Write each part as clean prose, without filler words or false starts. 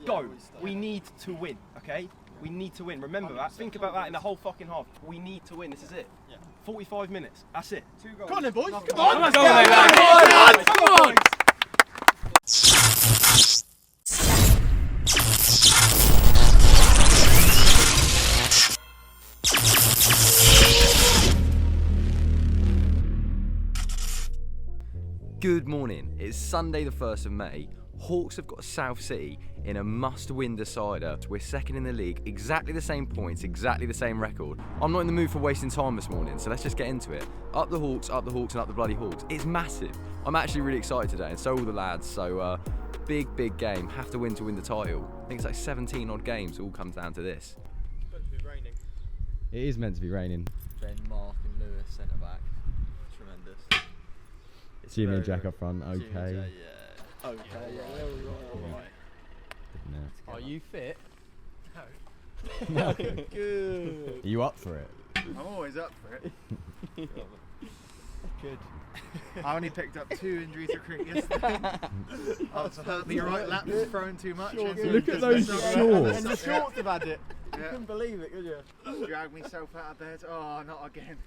go. We need to win, okay? We need to win. Remember that. Think about that in the whole fucking half. We need to win. This is it. 45 minutes. That's it. 2 goals. Come on then, boys. Come on. Let's go. Come on. Good morning. It's Sunday the 1st of May. Hawks have got South City in a must-win decider. We're second in the league, exactly the same points, exactly the same record. I'm not in the mood for wasting time this morning, so let's just get into it. Up the Hawks, and up the bloody Hawks. It's massive. I'm actually really excited today, and so are all the lads. So big game. Have to win the title. I think it's like 17 odd games. It all comes down to this. It's meant to be raining. It is meant to be raining. Ben, Mark and Lewis centre back. Tremendous. Jimmy and Jack up front, okay. Jimmy, okay, yeah, all right. Are you fit? No. Good. Are you up for it? I'm always up for it. Good. I only picked up 2 injuries recruit yesterday. After hurt me right, laps throwing too much. Look at those shorts. And the shorts have had it. Yeah. You couldn't believe it, could you? Drag myself out of bed. Oh, not again.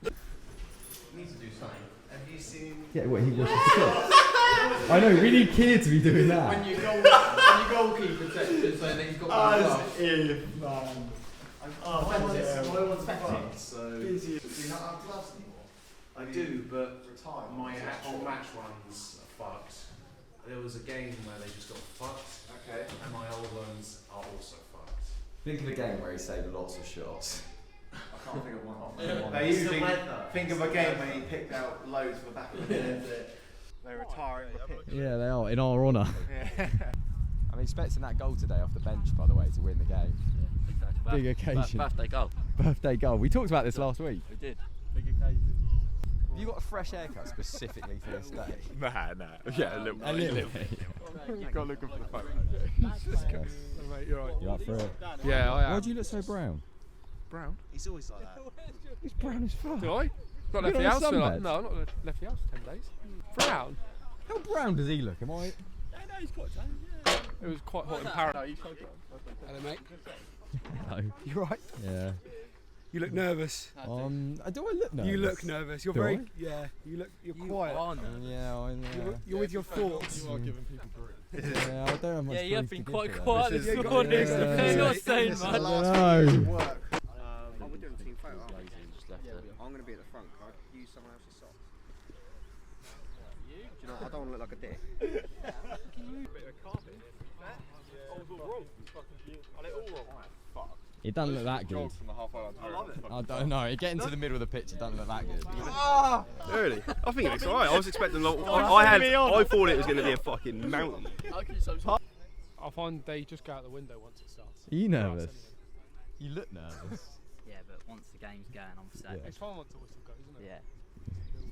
Need to do something. Have you seen? Yeah, what, he washes the shorts? I know, we need Keir to be doing that. When your goalkeeper texted saying that he's got one glove. Man. My one's fucked, so... Do you not have gloves anymore? I do, but my actual match ones are fucked. There was a game where they just got fucked. Okay. And my old ones are also fucked. Think of a game where he saved lots of shots. I can't think of one. They usually think of a game when he picked out loads for the back of the net. They retire the pitch. Yeah, they are, in our honour. Yeah. I'm expecting that goal today off the bench, by the way, to win the game. Big occasion. Birthday goal. Birthday goal. We talked about this last week. We did. Big occasion. Have you got a fresh haircut specifically for this day? Nah. Yeah, a little bit. A little bit. You've got looking for the photo. Okay. Mate, you're right. You up for it? Yeah, I am. Why do you look so brown? Brown? He's always like that. He's brown as fuck. Do I? Not left You've been the on house a for like, sunbed? no, not left the house for 10 days. Brown? How brown does he look? Am I? It was quite hot in Paris. Hello, mate. No. You right? Yeah. You look nervous. Do I look nervous? You look nervous. You're Do very. I? Yeah. You're quiet. Yeah, I know. You're with your thoughts. You are giving people grief. Yeah, I don't have much You have proof been to quite give for quiet that. this morning. You're not saying This is the much. last I week don't of work. We're doing a team photo, aren't we? I'm going to be at the front. Can I use someone else's socks? Do you know, I don't want to look like a dick. It doesn't look that good. I don't know. It getting to the middle of the pitch, it doesn't look that good. Really? I think it looks alright. I was expecting a lot. I thought it was going to be a fucking mountain. I find they just go out the window once it starts. Are you nervous? You look nervous. Yeah, but once the game's going, I'm set. It's fun once the whistle goes, isn't it? Yeah.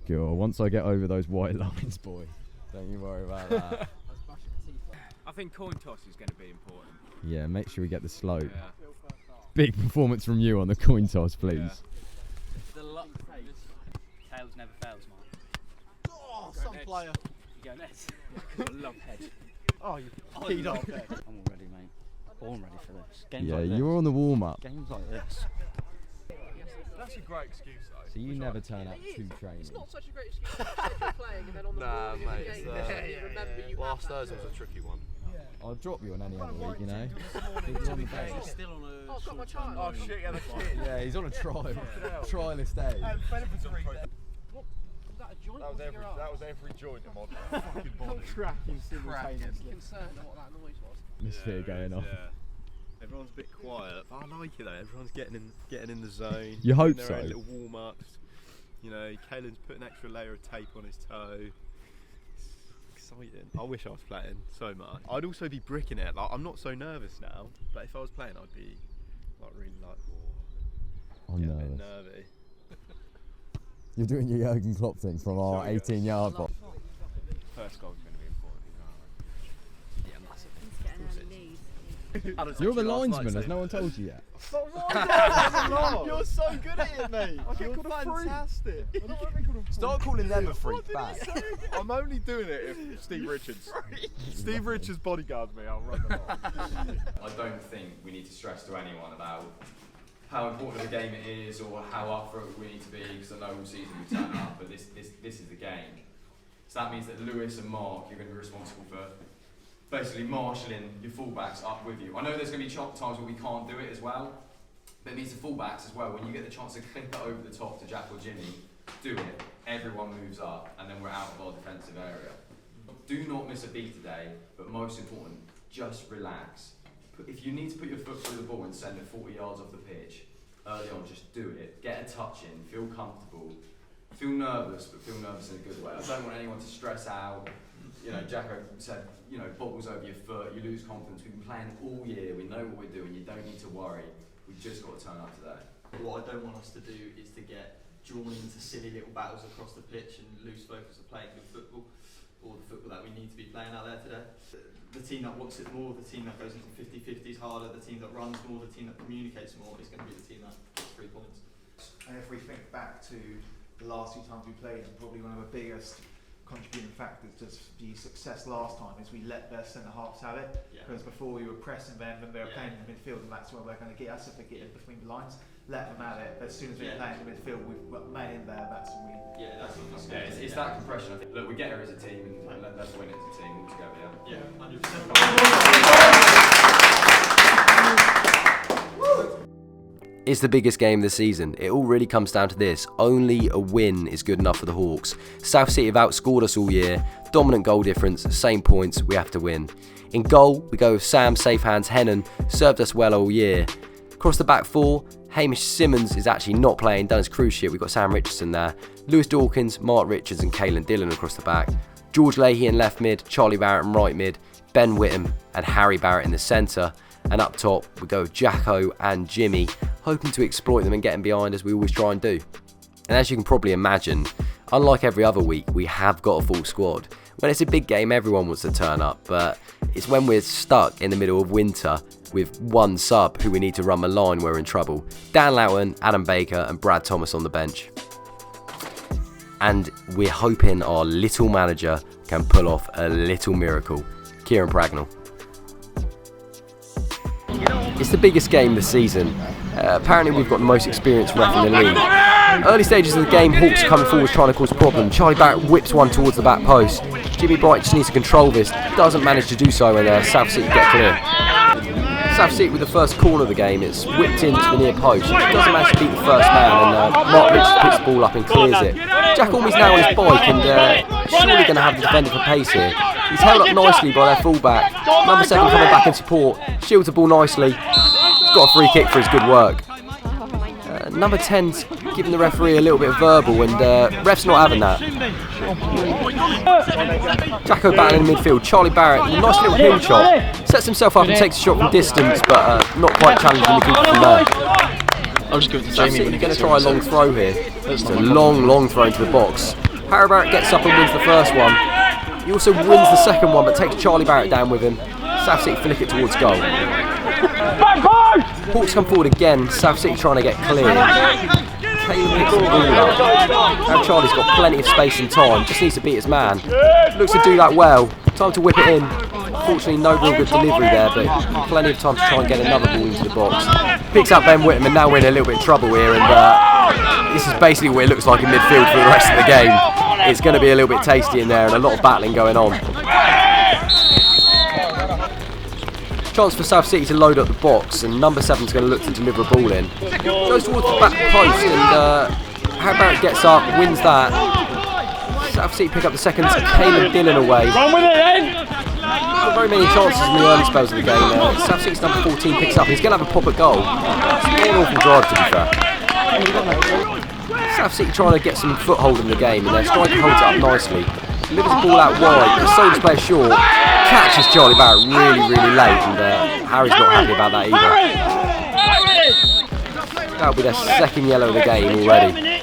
Cool. Once I get over those white lines, boy, don't you worry about that. I think coin toss is going to be important. Yeah, make sure we get the slope. Yeah. Big performance from you on the coin toss, please. Yeah. The luck tails never fails, Mark. Oh, some player. You go next. I love head. Oh, you Peed off. I'm all ready, mate. Born ready for this. Games Yeah, like this. you were on the warm up, Games like this. That's a great excuse though. so you never turn up to training. It's not such a great excuse if you're playing and then on the ball in the game, you remember you have Last that Thursday was a tricky one. I'll drop you on any other week, you know. He's still on a. Oh, I've got my child. Oh shit, yeah, the kid. Yeah, he's on a trial. Trialist day. Was that a joint? That was every joint in my fucking body. cracking simultaneously. Concerned what that noise was. Atmosphere going off. Yeah. Everyone's a bit quiet, but I like it though. Everyone's getting in the zone. You hope doing their own so. little warm ups. You know, Caelan's put an extra layer of tape on his toe. It's exciting. I wish I was playing so much. I'd also be bricking it. Like I'm not so nervous now, but if I was playing, I'd be like really like, I'm get a bit nervous. nervy. You're doing your Jurgen Klopp thing from our 18-yard box. First goal's going to be important. Yeah, massive. You're the linesman, has no one told you yet? You're so good at it, mate. You're fantastic. Start calling them a freak back. I'm only doing it if Steve Richards bodyguards me. I'll run them off. don't think we need to stress to anyone about how important of a game it is or how up for it we need to be, because I know all season we turn up, but this is the game. So that means that Lewis and Mark, you're going to be responsible for basically marshalling your fullbacks up with you. I know there's going to be times where we can't do it as well, but it means the fullbacks as well, when you get the chance to clip it over the top to Jack or Jimmy, do it. Everyone moves up, and then we're out of our defensive area. Do not miss a beat today, but most important, just relax. If you need to put your foot through the ball and send it 40 yards off the pitch, early on, just do it. Get a touch in, feel comfortable. Feel nervous, but feel nervous in a good way. I don't want anyone to stress out. You know, Jacko said, you know, bobbles over your foot, you lose confidence. We've been playing all year, we know what we're doing, you don't need to worry. We've just got to turn up today. What I don't want us to do is to get drawn into silly little battles across the pitch and lose focus of playing good football, or the football that we need to be playing out there today. The team that wants it more, the team that goes into 50-50s harder, the team that runs more, the team that communicates more is going to be the team that gets 3 points. And if we think back to the last 2 times we played, probably one of the biggest contributing factors to the success last time is we let their centre halves have it. Because before we were pressing them and they were playing in the midfield, and that's where they're going to get us if they get in between the lines. Let them have it. As soon as we're playing in the midfield, we've got men in there. That's when we. It's that compression. I think. Look, we get her as a team, and let's win it as a team all together. Yeah, 100%. It's the biggest game of the season. It all really comes down to this. Only a win is good enough for the Hawks. South City have outscored us all year. Dominant goal difference, same points, we have to win. In goal, we go with Sam Safe Hands Hennon, served us well all year. Across the back 4, Hamish Simmons is actually not playing, done his cruise ship. We've got Sam Richardson there. Lewis Dawkins, Mark Richards and Caelan Dillon across the back. George Leahy in left mid, Charlie Barrett in right mid, Ben Whittam and Harry Barrett in the centre. And up top, we go with Jacko and Jimmy, hoping to exploit them and get them behind as we always try and do. And as you can probably imagine, unlike every other week, we have got a full squad. When it's a big game, everyone wants to turn up, but it's when we're stuck in the middle of winter with one sub who we need to run the line, we're in trouble. Dan Loughton, Adam Baker and Brad Thomas on the bench. And we're hoping our little manager can pull off a little miracle. Kieran Pragnell. It's the biggest game this season. Apparently we've got the most experienced ref in the league. Early stages of the game, Hawks coming forward trying to cause a problem. Charlie Barrett whips one towards the back post. Jimmy Bright just needs to control this, doesn't manage to do so, and South City get clear. South City with the first corner of the game, it's whipped into the near post. It doesn't manage to beat the first man, and Mark Richards picks the ball up and clears it. Jack Ormey's now on his bike and surely going to have the defender for pace here. He's held up nicely by their fullback. Number 7 coming back in support, shields the ball nicely. Got a free kick for his good work. Number 10's giving the referee a little bit of verbal, and ref's not having that. Jacko battling in midfield, Charlie Barrett, a nice little heel chop, sets himself up and takes a shot from distance, but not quite challenging the keeper from there. I'll just give it to Jamie. He's going to try a long throw here. It's a long throw into the box. Harry Barrett gets up and wins the first one. He also wins the second one, but takes Charlie Barrett down with him. South City flick it towards goal. Hawks come forward again, South City trying to get clear. Caelan picks the ball up. Now Charlie's got plenty of space and time, just needs to beat his man. Looks to do that well, time to whip it in. Unfortunately no real good delivery there, but plenty of time to try and get another ball into the box. Picks up Ben Whittam, and now we're in a little bit of trouble here, and this is basically what it looks like in midfield for the rest of the game. It's going to be a little bit tasty in there and a lot of battling going on. Chance for South City to load up the box, and number 7's going to look to deliver a ball in. Goes towards the back post, and Harry Barrett gets up, wins that. South City pick up the second, Caelan Dillon away. Not very many chances in the early spells of the game. South City's number 14 picks up, he's going to have a pop at goal. It's an awful drive, to be fair. South City trying to get some foothold in the game, and their striker holds it up nicely. Delivers the ball out wide, the Soldiers player short, catches Charlie Barrett really late, and Harry's not happy about that either. That'll be their second yellow of the game already.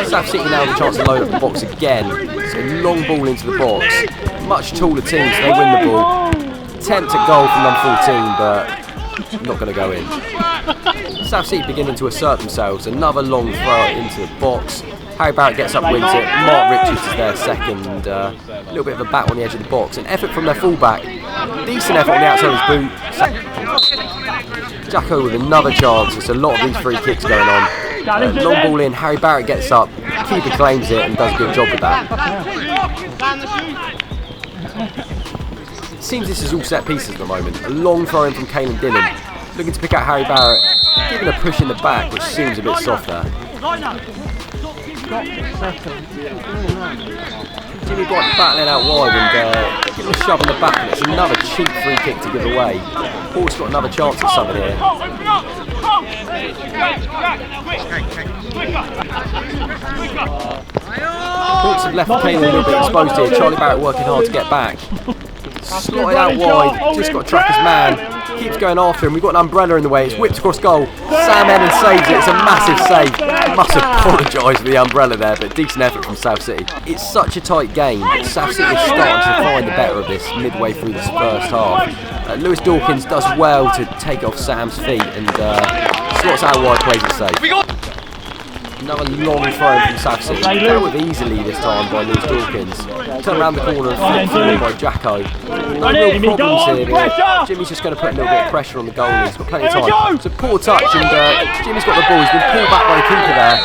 South City now have a chance to load up the box again. It's a long ball into the box. Much taller team, so they win the ball. Attempt at goal from number 14, but not going to go in. South City beginning to assert themselves. Another long throw into the box. Harry Barrett gets up, wins it. Mark Richards is their second. A little bit of a bat on the edge of the box. An effort from their fullback. Decent effort on the outside of his boot. Jacko with another chance. It's a lot of these free kicks going on. Long ball in, Harry Barrett gets up, keeper claims it and does a good job with that. It seems this is all set pieces at the moment. A long throw in from Caelan Dillon, looking to pick out Harry Barrett, giving a push in the back, which seems a bit soft there. Jimmy Bright battling out wide and giving a shove on the back, and it's another cheap free kick to give away. Hawks got another chance at something here. Hawks have left Caelan a little bit exposed here. Charlie Barrett working hard to get back. Slotted out wide, just got to track his man. Keeps going after him. We've got an umbrella in the way. It's whipped across goal. Sam Ennan saves it. It's a massive save. I must apologise for the umbrella there, but decent effort from South City. It's such a tight game, but South City is starting to find the better of this midway through this first half. Lewis Dawkins does well to take off Sam's feet and slots out wide, plays it safe. Another long throw from South City, dealt with easily this time by Lewis Dawkins. Turn around the corner and flick forward by Jacko. No real problems here, but Jimmy's just going to put a little bit of pressure on the goalie. He's got plenty of time. It's a poor touch and Jimmy's got the ball. He's been pulled back by the keeper there.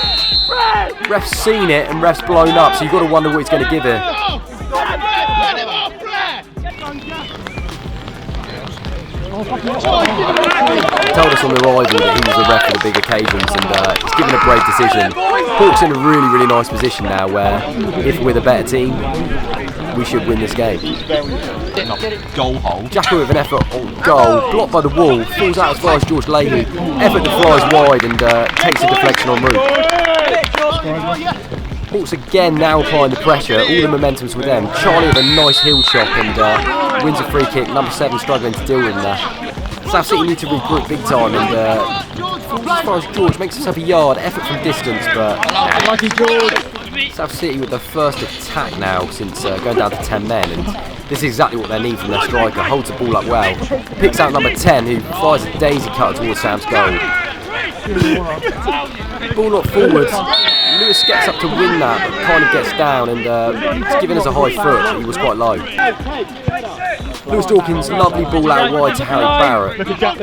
Ref's seen it and ref's blown up, so you've got to wonder what he's going to give here. He told us on the arrival that he was the ref for the big occasions and he's given a great decision. Hawks in a really, really nice position now where if we're the better team, we should win this game. Goal hole. Jacko with an effort on goal, blocked by the wall, falls out as far as George Leahy. Effort that flies wide and takes a deflection en route. Hawks again now applying the pressure, all the momentum's with them. Charlie with a nice heel chop and wins a free kick. Number 7 struggling to deal with that. South City need to regroup big time and falls as far as George, makes himself a yard, effort from distance, but South City with the first attack now since going down to 10 men, and this is exactly what they need from their striker. Holds the ball up well, picks out number 10 who fires a daisy cutter towards Sam's goal. Ball not forward. Lewis gets up to win that, but kind of gets down and he's giving us a high foot. He was quite low. Lewis Dawkins, lovely ball out wide to Harry Barrett.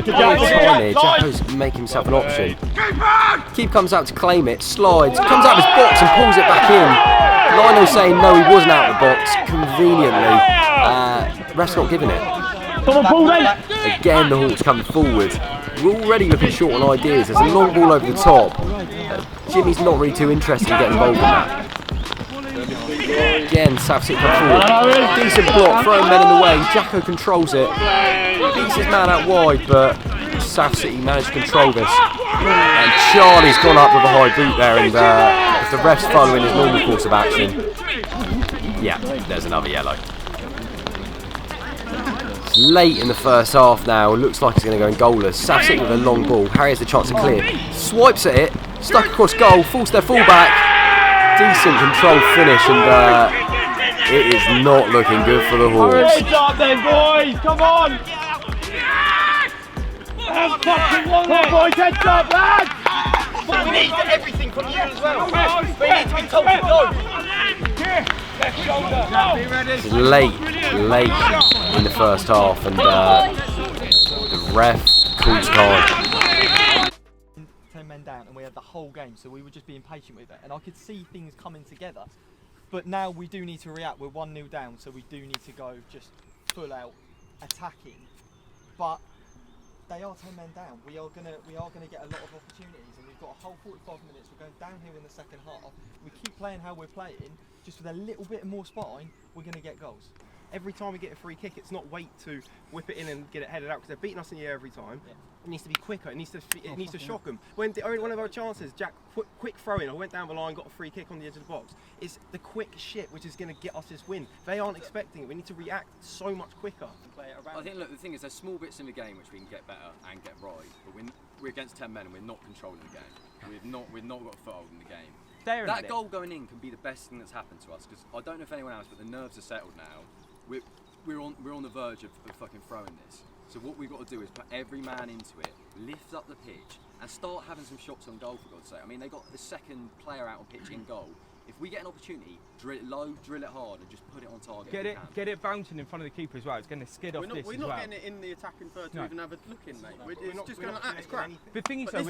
Tiny, Jacko's making himself an option. Keep comes out to claim it, slides, comes out of his box and pulls it back in. Lino saying no, he wasn't out of the box. Conveniently, ref's not giving it. Again, the Hawks coming forward. We're already looking short on ideas. There's a long ball over the top. Jimmy's not really too interested in getting involved in that. Again, South City come forward. Decent block, throwing men in the way. Jacko controls it. Beats his man out wide, but South City managed to control this. And Charlie's gone up with a high boot there, and if the ref's following his normal course of action, yeah, there's another yellow. Late in the first half now, looks like it's going to go in goalless. South City with a long ball. Harry has the chance to clear. Swipes at it, stuck across goal, falls their fullback. Decent controlled finish, and it is not looking good for the Hawks. Hurry up then, boys! Come on! Come on, boys, heads up, lads! We need everything from you as well. We need to be told to go. It's late in the first half, and the ref calls time. 10 men down, and we had the whole game, so we were just being patient with it, and I could see things coming together. But now we do need to react. We're 1-0 down, so we do need to go just full out attacking. But they are 10 men down. We are gonna get a lot of opportunities, and we've got a whole 45 minutes. We're going downhill in the second half. We keep playing how we're playing. Just with a little bit more spine, we're going to get goals. Every time we get a free kick, it's not wait to whip it in and get it headed out, because they're beating us in the air every time. Yeah. It needs to be quicker. It needs to shock them. When one of our chances, Jack, quick throw in. I went down the line, got a free kick on the edge of the box. It's the quick shit which is going to get us this win. They aren't expecting it. We need to react so much quicker. I think, look, the thing is, there's small bits in the game which we can get better and get right, but we're against 10 men and we're not controlling the game. We've not got a foothold in the game. That goal going in can be the best thing that's happened to us, because I don't know if anyone else, but the nerves are settled now. We're on the verge of fucking throwing this. So what we've got to do is put every man into it, lift up the pitch, and start having some shots on goal, for God's sake. I mean, they got the second player out on pitch in goal. If we get an opportunity, drill it low, drill it hard, and just put it on target. Get it bouncing in front of the keeper as well. It's going to skid off this as well. We're not getting it in the attacking third to even have a look in, mate. It's just going to act. It's crap. The thing is, though,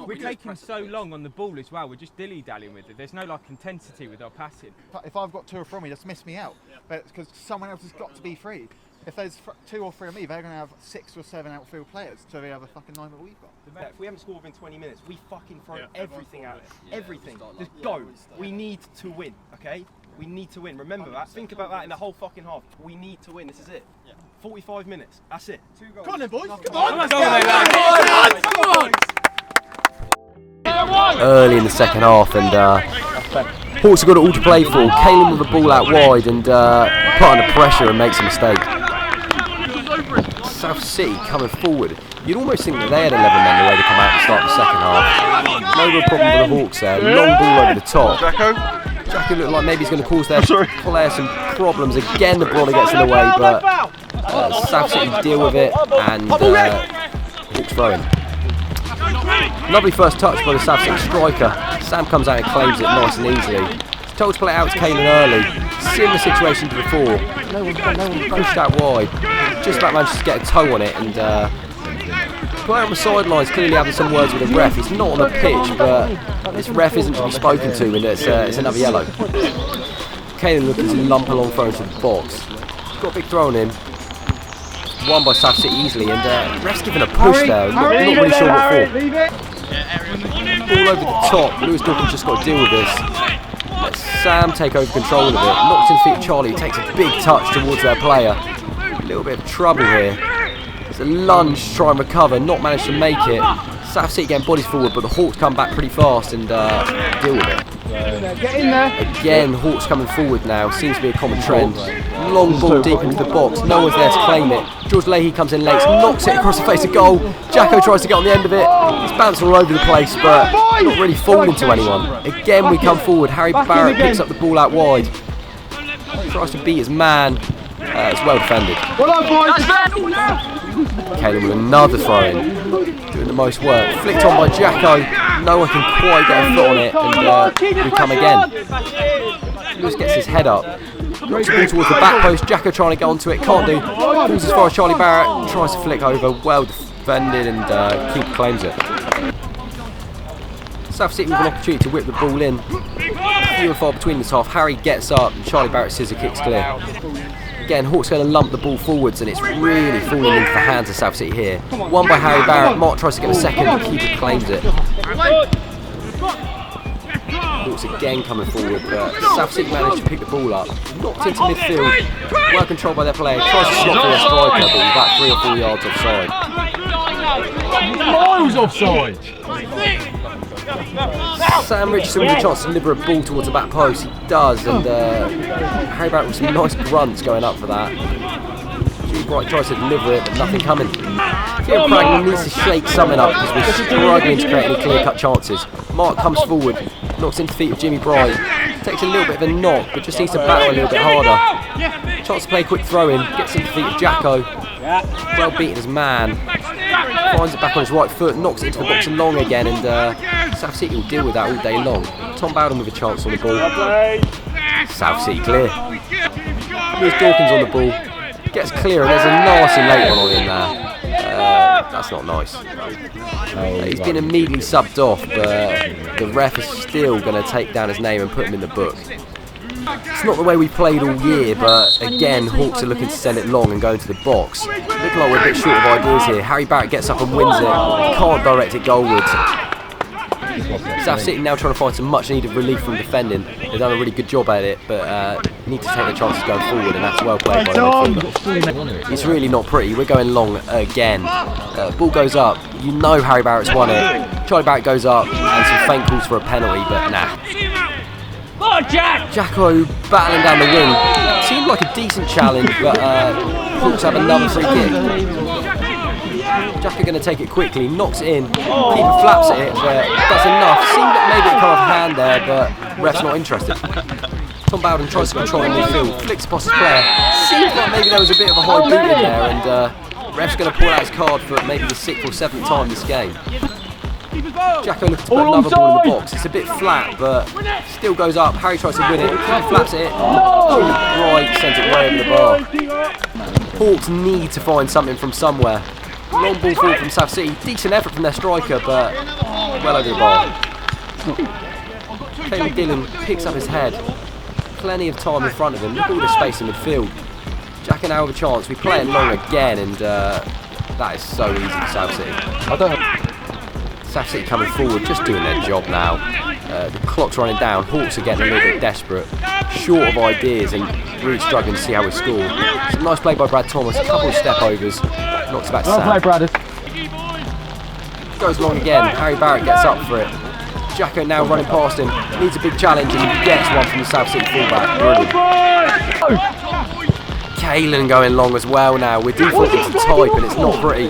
we're taking so long on the ball as well. We're just dilly-dallying with it. There's no like intensity with our passing. If I've got 2 or 3 of me, just miss me out. But because someone else has got to be free. If there's 2 or 3 of me, they're going to have 6 or 7 outfield players. So they have a fucking 9 that we've got. If we haven't scored within 20 minutes, we fucking throw everything at it. Everything. Just go. We need to win, okay? We need to win. Remember that. Think about that in the whole fucking half. We need to win. This is it. 45 minutes. That's it. 2 goals. Come on then, boys. Come on. Come on. Early in the second half, and Hawks have got it all to play for. Kalen with the ball out wide and put under pressure and makes a mistake. South City coming forward. You'd almost think that they had 11 men the way they come out to start the second half. No real problem for the Hawks there. Long ball over the top. Jacko looked like maybe he's going to cause their player some problems. Again, the brawler gets in the way, but South City deal with it, and Hawks throw in. Lovely first touch by the South City striker. Sam comes out and claims it nice and easily. He's told to play it out to Kalen early. Similar situation to before. No one pushed out wide. Just about managed to get a toe on it, and player on the sidelines clearly having some words with the ref. He's not on the pitch, but this ref isn't to be spoken to, and it's another yellow. Kalen looking to lump along throw into the box. He's got a big throw on him. Won by South City easily, and ref's giving a push there. Not really sure what for. Ball over the top. Lewis Dawkins just got to deal with this. Let Sam take over control of it. Knocks in the feet of Charlie. Takes a big touch towards their player. A little bit of trouble here. There's a lunge to try and recover. Not managed to make it. South City getting bodies forward, but the Hawks come back pretty fast and deal with it. Get in there. Again, Hawks coming forward now. Seems to be a common trend. Long ball deep into the box. No one's there to claim it. George Leahy comes in late, knocks it across the face of goal. Jacko tries to get on the end of it. It's bouncing all over the place, but not really falling to anyone. Again, we come forward. Harry Barrett picks up the ball out wide. Tries to beat his man. It's well defended. Kalen with another throw-in. Doing the most work. Flicked on by Jacko. No one can quite get a foot on it, and we come again. Lewis gets his head up. Knocks the ball towards the back post. Jacko trying to get onto it. Can't do. Falls as far as Charlie Barrett. Tries to flick over. Well defended, and keeper claims it. South City with an opportunity to whip the ball in. Few and far between this half. Harry gets up, and Charlie Barrett scissor kicks clear. Again, Hawks going to lump the ball forwards, and it's really falling into the hands of South City here. Won by Harry Barrett. Mark tries to get a second, but keeper claims it. Hawks again coming forward, but South City managed to pick the ball up. Knocked into midfield. Well controlled by their player. Tries to slot for their striker, but he's about 3 or 4 yards offside. Miles offside. Sam Richardson with a chance to deliver a ball towards the back post. He does, and Harry Barrett with some nice grunts going up for that. Jimmy Bright tries to deliver it, but nothing coming. Kieran Pragman needs to shake something up because we're struggling to create any clear-cut chances. Mark comes forward, knocks into the feet of Jimmy Bright. Takes a little bit of a knock, but just needs to battle a little bit harder. Chance to play a quick throw-in, gets into the feet of Jacko. Well beaten as man. Finds it back on his right foot, knocks it into the box and long again, and South City will deal with that all day long. Tom Bowden with a chance on the ball. South City clear. Lewis Dawkins on the ball. Gets clear, and there's a nasty late one on him there. That's not nice. He's been immediately subbed off, but the ref is still going to take down his name and put him in the book. It's not the way we played all year, but again, Hawks are looking to send it long and go into the box. Look like we're a bit short of ideas here. Harry Barrett gets up and wins it. Can't direct it goalwards. South City now trying to find some much needed relief from defending. They've done a really good job at it, but need to take their chances going forward, and that's well played by the midfielder. It's really not pretty. We're going long again. Ball goes up. You know Harry Barrett's won it. Charlie Barrett goes up, and some faint calls for a penalty, but nah. Jacko battling down the wing. Seemed like a decent challenge, but Hawks have another free kick. Jacko going to take it quickly, knocks it in. Keeper flaps at it, but does enough. Seemed that maybe it come off hand there, but ref's not interested. Tom Bowden tries to control the midfield, flicks past his player. Seems like maybe there was a bit of a high boot in there, and ref's going to pull out his card for maybe the 6th or 7th time this game. Jacko looks to put another ball in the box. It's a bit flat, but still goes up. Harry tries to win it. He flaps it. Right, sends it way over the bar. Hawks need to find something from somewhere. Long ball forward from South City. Decent effort from their striker, but well over the bar. Kaylee Dillon picks up his head. Plenty of time in front of him. Look at all the space in midfield. Jack and now have a chance. We play it long again, and that is so easy for South City. South City coming forward, just doing their job now. The clock's running down. Hawks are getting a little bit desperate, short of ideas, and really struggling to see how we score. Some nice play by Brad Thomas. A couple of step overs. Knocks it back to Sam. Well played, Brad. Goes long again. Harry Barrett gets up for it. Jacko now running past him. Needs a big challenge, and he gets one from the South City fullback. Brilliant. Kalen going long as well now. We're defaulting to type, and it's not pretty.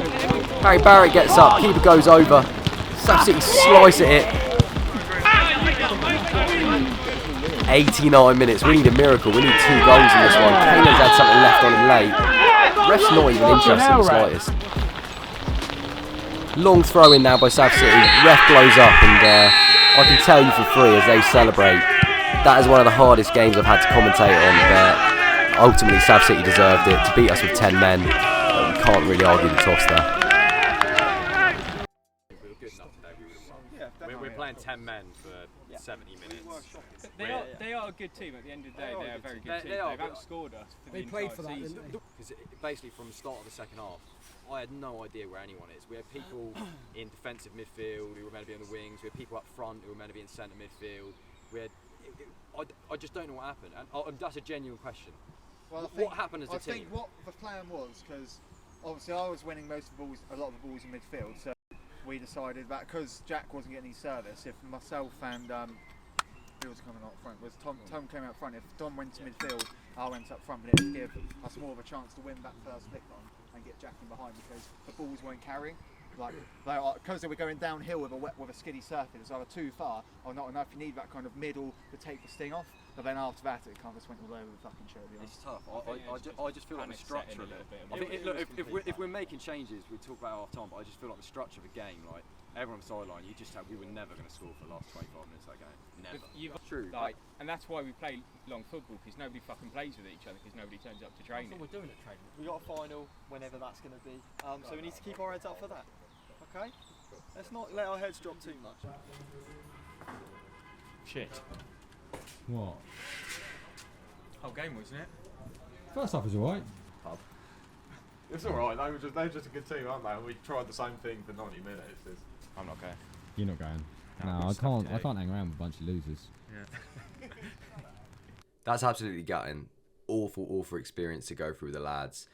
Harry Barrett gets up. Keeper goes over. South City slice at it. 89 minutes. We need a miracle. We need 2 goals in this one. Kalen's had something left on him late. Ref's not even interested in the slightest. Long throw in now by South City. Ref blows up, and I can tell you for free as they celebrate. That is one of the hardest games I've had to commentate on, but ultimately South City deserved it to beat us with 10 men. You can't really argue the toss there. We're playing 10 men for 70 minutes. They are a good team. At the end of the day, they are a very good team. They've outscored us for the entire season. Because basically from the start of the second half, I had no idea where anyone is. We had people in defensive midfield who were meant to be on the wings. We had people up front who were meant to be in centre midfield. We had, I just don't know what happened, and that's a genuine question. Well, what happened as a team? I think what the plan was, because obviously I was winning most of the balls, a lot of the balls in midfield, so we decided that because Jack wasn't getting any service, if myself and who was coming up front, was Tom came out front. If Don went to midfield, I went up front, but it would give us more of a chance to win that first flick on and get Jack in behind, because the balls weren't carrying. Because they were going downhill with a skiddy surface, it's either too far or not enough. You need that kind of middle to take the sting off. But then after that, it kind of just went all over the fucking show. It's tough. I just feel like the structure of it. I think, look, if we're making changes, we talk about half time, but I just feel like the structure of a game, like everyone on the sideline, we were never going to score for the last 25 minutes of that game. Never. True. And that's why we play long football, because nobody fucking plays with each other, because nobody turns up to training. That's what we're doing at training. We've got a final, whenever that's going to be. So we need to keep our heads up for that. Okay? Let's not let our heads drop too much. Shit. What? Whole game, wasn't it? First half was alright. It's alright, they're just a good team, aren't they? And we tried the same thing for 90 minutes. I'm not going. You're not going. No, I can't hang around with a bunch of losers. Yeah. That's absolutely gutting. Awful experience to go through with the lads.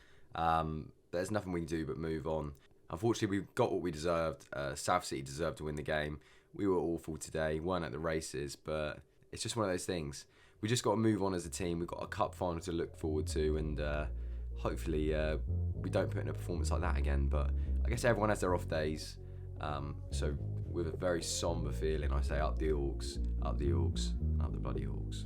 There's nothing we can do but move on. Unfortunately, we got what we deserved. South City deserved to win the game. We were awful today, weren't at the races, but it's just one of those things. We just got to move on as a team. We've got a cup final to look forward to, and hopefully we don't put in a performance like that again. But I guess everyone has their off days. So with a very somber feeling, I say up the Hawks, up the Hawks, up the bloody Hawks.